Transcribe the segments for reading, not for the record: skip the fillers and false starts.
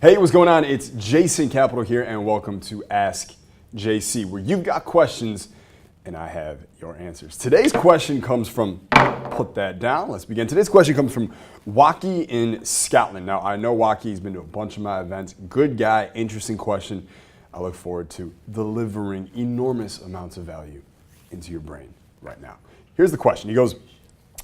Hey, what's going on? It's Jason Capital here, and welcome to Ask JC, where you've got questions and I have your answers. Today's question comes from, put that down, let's begin. Today's question comes from Waki in Scotland. Now, I know Waki, he's been to a bunch of my events. Good guy, interesting question. I look forward to delivering enormous amounts of value into your brain right now. Here's the question. He goes,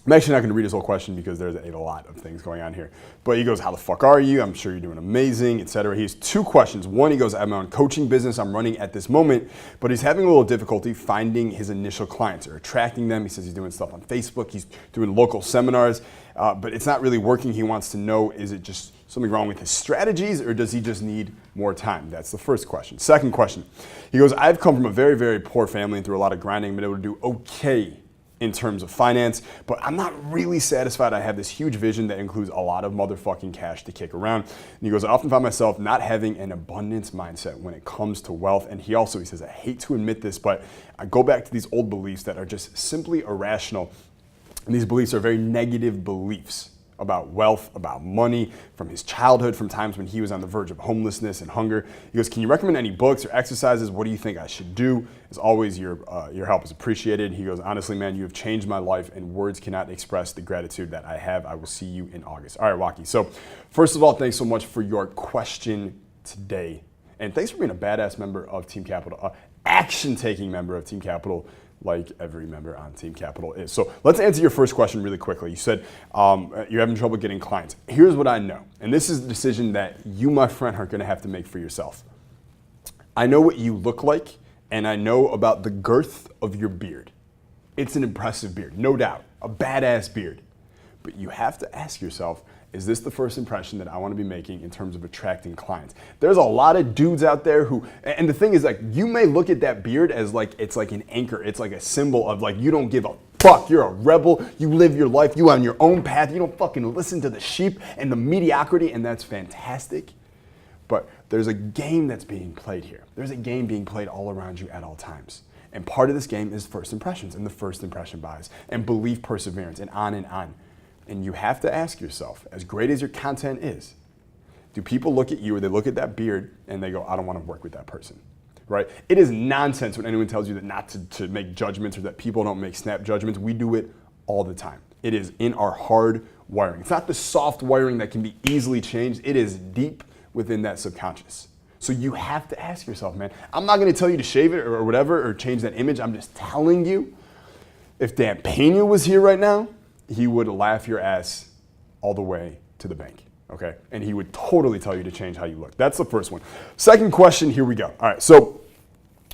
I'm actually not going to read his whole question because there's a lot of things going on here. But he goes, how the fuck are you? I'm sure you're doing amazing, etc. He has two questions. One, he goes, I have my own coaching business I'm running at this moment, but he's having a little difficulty finding his initial clients or attracting them. He says he's doing stuff on Facebook. He's doing local seminars, but it's not really working. He wants to know, is it just something wrong with his strategies, or does he just need more time? That's the first question. Second question, he goes, I've come from a very, very poor family and through a lot of grinding, been able to do okay in terms of finance, but I'm not really satisfied. I have this huge vision that includes a lot of motherfucking cash to kick around. And he goes, I often find myself not having an abundance mindset when it comes to wealth. And he says, I hate to admit this, but I go back to these old beliefs that are just simply irrational. And these beliefs are very negative beliefs about wealth, about money, from his childhood, from times when he was on the verge of homelessness and hunger. He goes, can you recommend any books or exercises? What do you think I should do? As always, your help is appreciated. He goes, honestly, man, you have changed my life and words cannot express the gratitude that I have. I will see you in August. All right, Waki. So first of all, thanks so much for your question today. And thanks for being a badass member of Team Capital, action-taking member of Team Capital, like every member on Team Capital is. So let's answer your first question really quickly. You said you're having trouble getting clients. Here's what I know, and this is the decision that you, my friend, are going to have to make for yourself. I know what you look like, and I know about the girth of your beard. It's an impressive beard, no doubt, a badass beard. But you have to ask yourself, is this the first impression that I want to be making in terms of attracting clients? There's a lot of dudes out there who, and the thing is, like, you may look at that beard as like, it's like an anchor. It's like a symbol of like, you don't give a fuck. You're a rebel. You live your life. You on your own path. You don't fucking listen to the sheep and the mediocrity, and that's fantastic. But there's a game that's being played here. There's a game being played all around you at all times. And part of this game is first impressions and the first impression bias and belief perseverance and on and on. And you have to ask yourself, as great as your content is, do people look at you or they look at that beard and they go, I don't want to work with that person, right? It is nonsense when anyone tells you that not to make judgments or that people don't make snap judgments. We do it all the time. It is in our hard wiring. It's not the soft wiring that can be easily changed. It is deep within that subconscious. So you have to ask yourself, man, I'm not going to tell you to shave it or whatever or change that image. I'm just telling you, if Dan Pena was here right now, he would laugh your ass all the way to the bank, okay? And he would totally tell you to change how you look. That's the first one. Second question, here we go. All right, so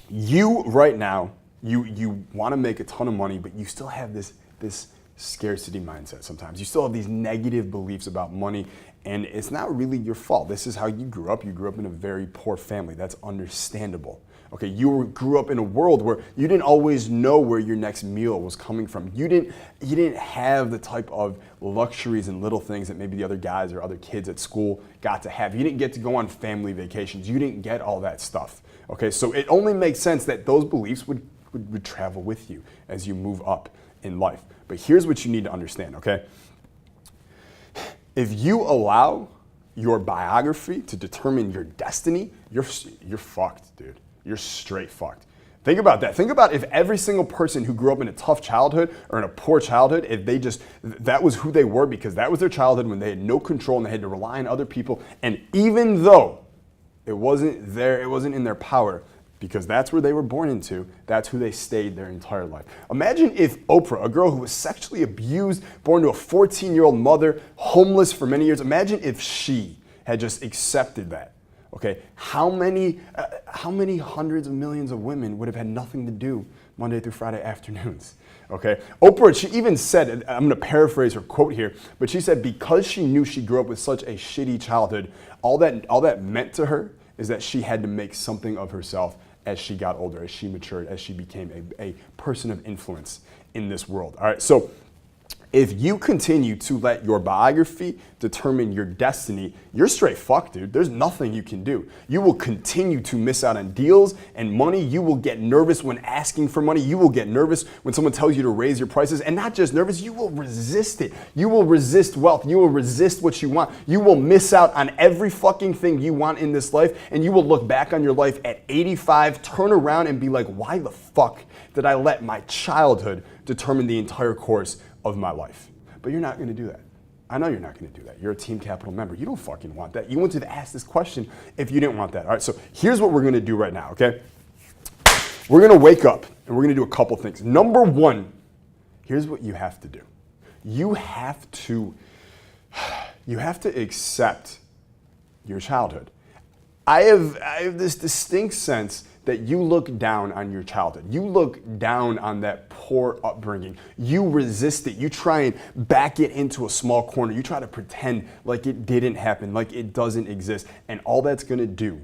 you right now, you want to make a ton of money, but you still have this scarcity mindset sometimes. You still have these negative beliefs about money, and it's not really your fault. This is how you grew up. You grew up in a very poor family. That's understandable. Okay, you grew up in a world where you didn't always know where your next meal was coming from. You didn't have the type of luxuries and little things that maybe the other guys or other kids at school got to have. You didn't get to go on family vacations. You didn't get all that stuff. Okay, so it only makes sense that those beliefs would travel with you as you move up in life. But here's what you need to understand, okay? If you allow your biography to determine your destiny, you're fucked, dude. You're straight fucked. Think about that. Think about if every single person who grew up in a tough childhood or in a poor childhood, if they that was who they were because that was their childhood when they had no control and they had to rely on other people. And even though it wasn't in their power, because that's where they were born into, that's who they stayed their entire life. Imagine if Oprah, a girl who was sexually abused, born to a 14-year-old mother, homeless for many years, imagine if she had just accepted that. Okay, how many hundreds of millions of women would have had nothing to do Monday through Friday afternoons? Okay, Oprah, she even said, I'm going to paraphrase her quote here, but she said because she knew she grew up with such a shitty childhood, all that meant to her is that she had to make something of herself as she got older, as she matured, as she became a person of influence in this world. All right, so If you continue to let your biography determine your destiny, you're straight fucked, dude. There's nothing you can do. You will continue to miss out on deals and money. You will get nervous when asking for money. You will get nervous when someone tells you to raise your prices. And not just nervous, you will resist it. You will resist wealth. You will resist what you want. You will miss out on every fucking thing you want in this life. And you will look back on your life at 85, turn around and be like, why the fuck did I let my childhood determine the entire course of my life? But you're not going to do that. I know you're not going to do that. You're a Team Capital member. You don't fucking want that. You wouldn't have asked this question if you didn't want that. All right, so here's what we're going to do right now, okay? We're going to wake up and we're going to do a couple things. Number one, here's what you have to do. You have to accept your childhood. I have this distinct sense that you look down on your childhood. You look down on that poor upbringing. You resist it. You try and back it into a small corner. You try to pretend like it didn't happen, like it doesn't exist. And all that's gonna do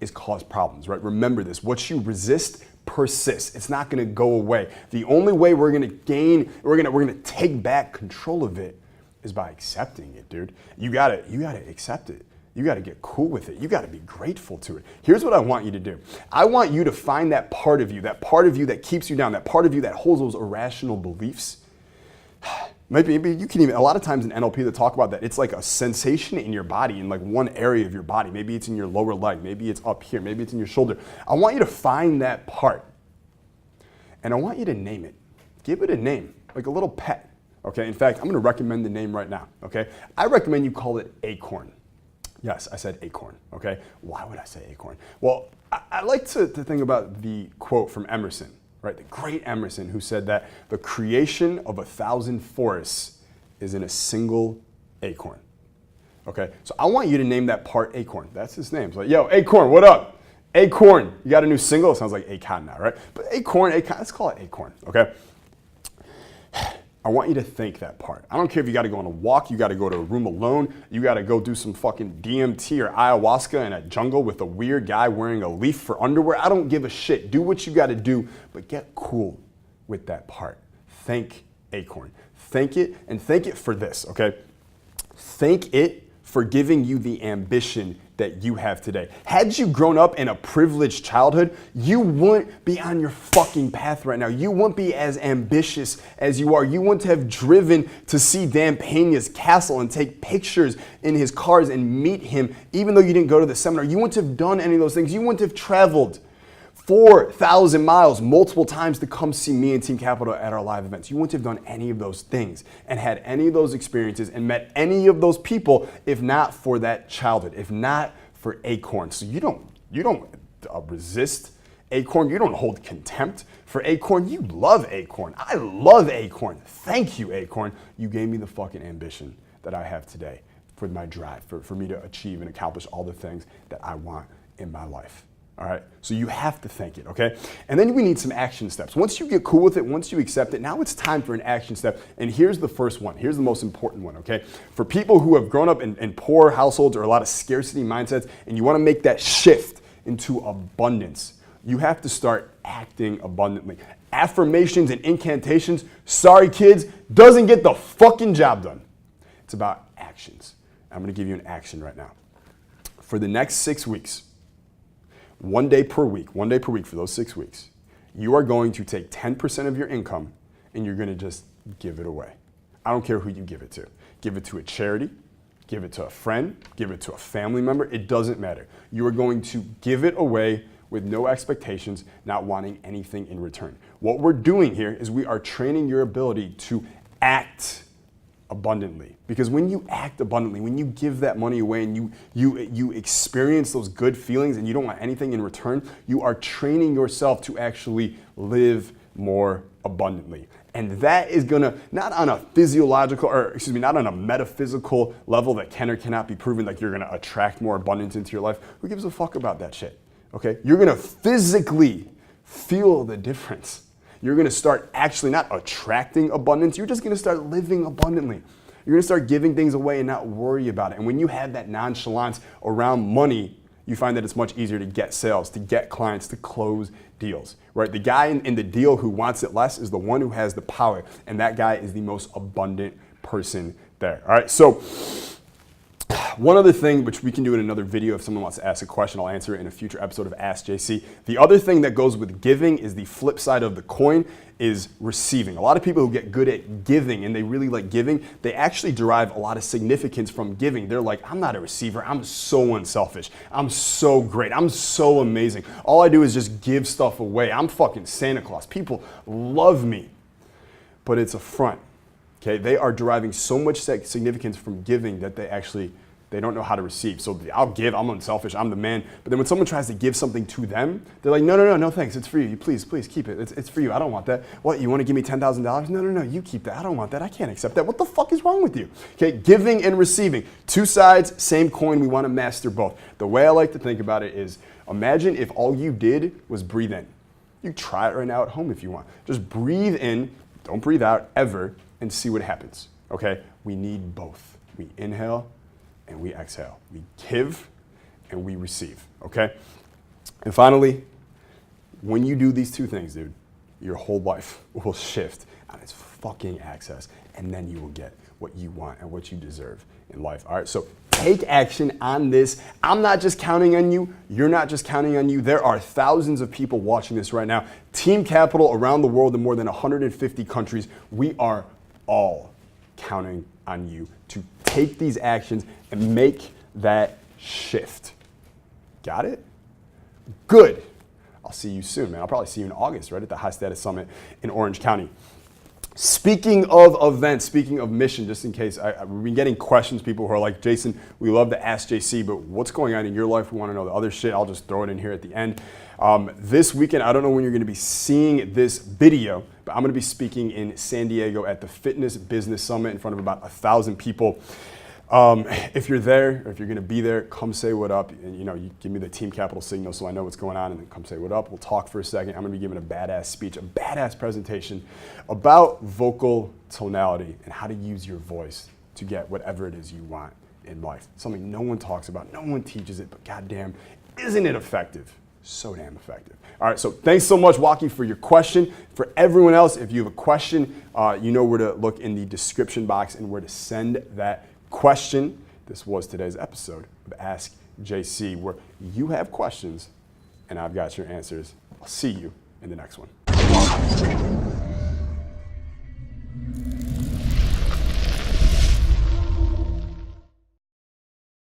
is cause problems, right? Remember this, what you resist persists. It's not gonna go away. The only way we're gonna take back control of it is by accepting it, dude. You gotta accept it. You got to get cool with it. You got to be grateful to it. Here's what I want you to do. I want you to find that part of you that keeps you down, that part of you that holds those irrational beliefs. Maybe you can even, a lot of times in NLP they talk about that. It's like a sensation in your body, in like one area of your body. Maybe it's in your lower leg. Maybe it's up here. Maybe it's in your shoulder. I want you to find that part. And I want you to name it. Give it a name, like a little pet. Okay, in fact, I'm going to recommend the name right now. Okay, I recommend you call it Acorn. Yes, I said acorn, okay? Why would I say acorn? Well, I like to think about the quote from Emerson, right? The great Emerson, who said that the creation of 1,000 forests is in a single acorn, okay? So I want you to name that part Acorn. That's his name. So like, yo, Acorn, what up? Acorn, you got a new single? It sounds like Akon now, right? But Acorn, let's call it Acorn, okay? I want you to think that part. I don't care if you got to go on a walk, you got to go to a room alone, you got to go do some fucking DMT or ayahuasca in a jungle with a weird guy wearing a leaf for underwear. I don't give a shit. Do what you got to do, but get cool with that part. Thank Acorn. Thank it, and thank it for this, okay? Thank it for giving you the ambition that you have today. Had you grown up in a privileged childhood, you wouldn't be on your fucking path right now. You wouldn't be as ambitious as you are. You wouldn't have driven to see Dan Pena's castle and take pictures in his cars and meet him, even though you didn't go to the seminar. You wouldn't have done any of those things. You wouldn't have traveled 4,000 miles multiple times to come see me and Team Capital at our live events. You wouldn't have done any of those things and had any of those experiences and met any of those people if not for that childhood, if not for Acorn. So you don't resist Acorn. You don't hold contempt for Acorn. You love Acorn. I love Acorn. Thank you, Acorn. You gave me the fucking ambition that I have today for my drive, for me to achieve and accomplish all the things that I want in my life. All right, so you have to thank it, okay? And then we need some action steps. Once you get cool with it, once you accept it, now it's time for an action step. And here's the first one. Here's the most important one, okay? For people who have grown up in poor households or a lot of scarcity mindsets, and you wanna make that shift into abundance, you have to start acting abundantly. Affirmations and incantations, sorry kids, doesn't get the fucking job done. It's about actions. I'm gonna give you an action right now. For the next 6 weeks, one day per week for those 6 weeks, you are going to take 10% of your income and you're going to just give it away. I don't care who you give it to. Give it to a charity, give it to a friend, give it to a family member. It doesn't matter. You are going to give it away with no expectations, not wanting anything in return. What we're doing here is we are training your ability to act abundantly. Because when you act abundantly, when you give that money away and you experience those good feelings and you don't want anything in return, you are training yourself to actually live more abundantly. And that is gonna, not on a not on a metaphysical level that can or cannot be proven, like you're gonna attract more abundance into your life. Who gives a fuck about that shit? Okay? You're gonna physically feel the difference. You're gonna start actually not attracting abundance, you're just gonna start living abundantly. You're gonna start giving things away and not worry about it. And when you have that nonchalance around money, you find that it's much easier to get sales, to get clients, to close deals, right? The guy in the deal who wants it less is the one who has the power, and that guy is the most abundant person there. All right, so one other thing, which we can do in another video if someone wants to ask a question, I'll answer it in a future episode of Ask JC. The other thing that goes with giving is the flip side of the coin is receiving. A lot of people who get good at giving and they really like giving, they actually derive a lot of significance from giving. They're like, I'm not a receiver. I'm so unselfish. I'm so great. I'm so amazing. All I do is just give stuff away. I'm fucking Santa Claus. People love me. But it's a front. Okay, they are deriving so much significance from giving that they don't know how to receive. So I'll give, I'm unselfish, I'm the man. But then when someone tries to give something to them, they're like, no, thanks, it's for you. Please keep it. It's for you. I don't want that. What, you want to give me $10,000? No, you keep that. I don't want that. I can't accept that. What the fuck is wrong with you? Okay, giving and receiving. Two sides, same coin. We want to master both. The way I like to think about it is, imagine if all you did was breathe in. You try it right now at home if you want. Just breathe in, don't breathe out ever, and see what happens, okay? We need both. We inhale and we exhale. We give and we receive, okay? And finally, when you do these two things, dude, your whole life will shift on its fucking axis, and then you will get what you want and what you deserve in life, all right? So take action on this. I'm not just counting on you. You're not just counting on you. There are thousands of people watching this right now. Team Capital around the world in more than 150 countries. We are all counting on you to take these actions and make that shift. Got it? Good. I'll see you soon, man. I'll probably see you in August, right, at the High Status Summit in Orange County. Speaking of events, speaking of mission, just in case, we've been getting questions, people who are like, Jason, we love to Ask JC, but what's going on in your life? We want to know the other shit. I'll just throw it in here at the end. This weekend, I don't know when you're going to be seeing this video, but I'm going to be speaking in San Diego at the Fitness Business Summit in front of about 1,000 people. If you're there, or if you're going to be there, come say what up. And, you give me the Team Capital signal so I know what's going on, and then come say what up. We'll talk for a second. I'm going to be giving a badass speech, a badass presentation about vocal tonality and how to use your voice to get whatever it is you want in life. Something no one talks about, no one teaches it, but goddamn, isn't it effective? So damn effective. All right, so thanks so much, Waki, for your question. For everyone else, if you have a question, you know where to look in the description box and where to send that question. This was today's episode of Ask JC, where you have questions and I've got your answers. I'll see you in the next one.